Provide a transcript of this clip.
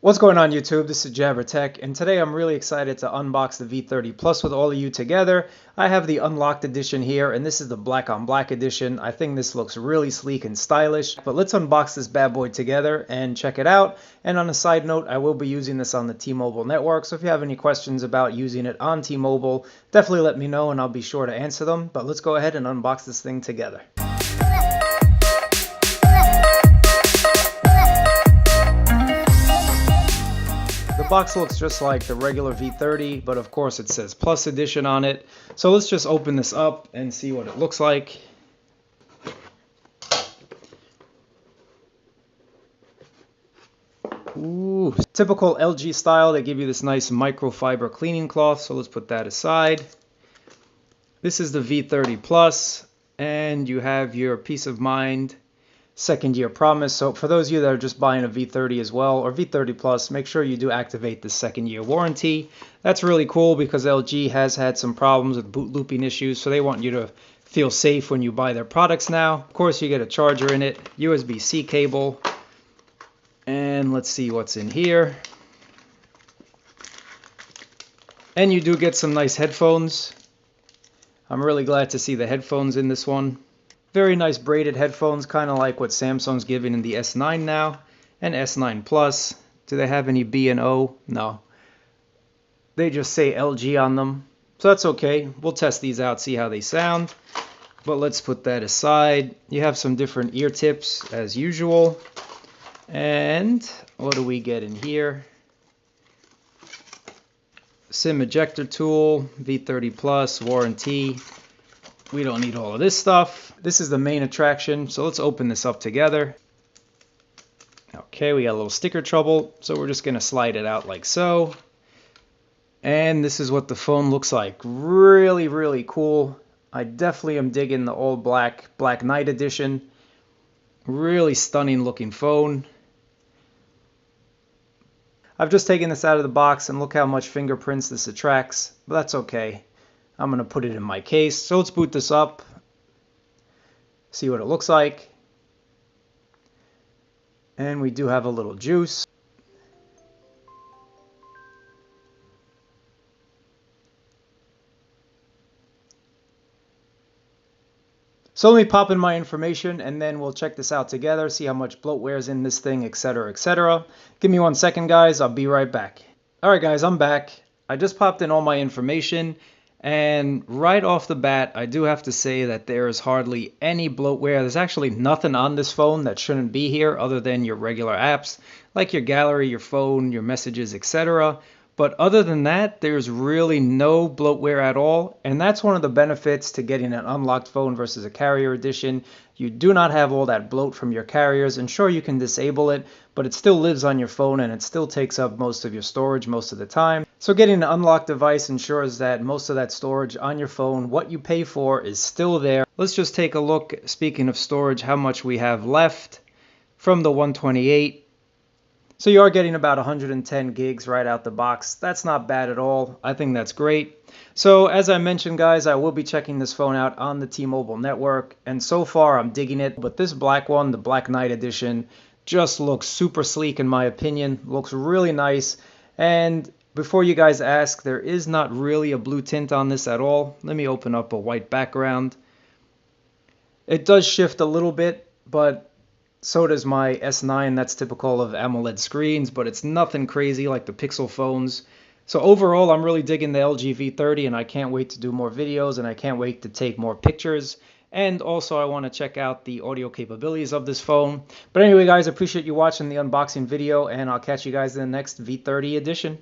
What's going on YouTube? This is Jabber Tech, and today I'm really excited to unbox the V30 Plus with all of you together. I have the unlocked edition here, and this is the black on black edition. I think this looks really sleek and stylish, but let's unbox this bad boy together and check it out. And on a side note, I will be using this on the T-Mobile network, so if you have any questions about using it on T-Mobile, definitely let me know and I'll be sure to answer them. But let's go ahead and unbox this thing together. The box looks just like the regular V30, but of course it says Plus Edition on it. So let's just open this up and see what it looks like. Ooh, typical LG style, they give you this nice microfiber cleaning cloth, so let's put that aside. This is the V30 Plus, and you have your peace of mind second year promise. So for those of you that are just buying a V30 as well, or V30 Plus, make sure you do activate the second year warranty. That's really cool because LG has had some problems with boot looping issues, so they want you to feel safe when you buy their products now. Of course, you get a charger in it, USB-C cable, and let's see what's in here. And you do get some nice headphones. I'm really glad to see the headphones in this one. Very nice braided headphones, kind of like what Samsung's giving in the S9 now, and S9 Plus. Do they have any B and O? No. They just say LG on them. So that's okay. We'll test these out, see how they sound. But let's put that aside. You have some different ear tips as usual. And what do we get in here? SIM ejector tool, V30 Plus, warranty. We don't need all of this stuff. This is the main attraction, so let's open this up together. Okay, we got a little sticker trouble, so we're just gonna slide it out like so. And this is what the phone looks like. Really, really cool. I definitely am digging the all black Knight edition. Really stunning looking phone. I've just taken this out of the box and look how much fingerprints this attracts, but that's okay. I'm going to put it in my case. So let's boot this up, see what it looks like. And we do have a little juice. So let me pop in my information and then we'll check this out together, see how much bloatware is in this thing, etc., etc. Give me 1 second, guys. I'll be right back. All right, guys, I'm back. I just popped in all my information. And right off the bat, I do have to say that there is hardly any bloatware. There's actually nothing on this phone that shouldn't be here other than your regular apps, like your gallery, your phone, your messages, etc. But other than that, there's really no bloatware at all. And that's one of the benefits to getting an unlocked phone versus a carrier edition. You do not have all that bloat from your carriers. And sure, you can disable it, but it still lives on your phone and it still takes up most of your storage most of the time. So getting an unlocked device ensures that most of that storage on your phone, what you pay for, is still there. Let's just take a look, speaking of storage, how much we have left from the 128. So you are getting about 110 gigs right out the box. That's not bad at all. I think that's great. So as I mentioned, guys, I will be checking this phone out on the T-Mobile network. And so far, I'm digging it. But this black one, the Black Knight edition, just looks super sleek in my opinion. Looks really nice. And before you guys ask, there is not really a blue tint on this at all. Let me open up a white background. It does shift a little bit, but so does my S9. That's typical of AMOLED screens, but it's nothing crazy like the Pixel phones. So overall, I'm really digging the LG V30, and I can't wait to do more videos, and I can't wait to take more pictures. And also, I want to check out the audio capabilities of this phone. But anyway, guys, I appreciate you watching the unboxing video, and I'll catch you guys in the next V30 edition.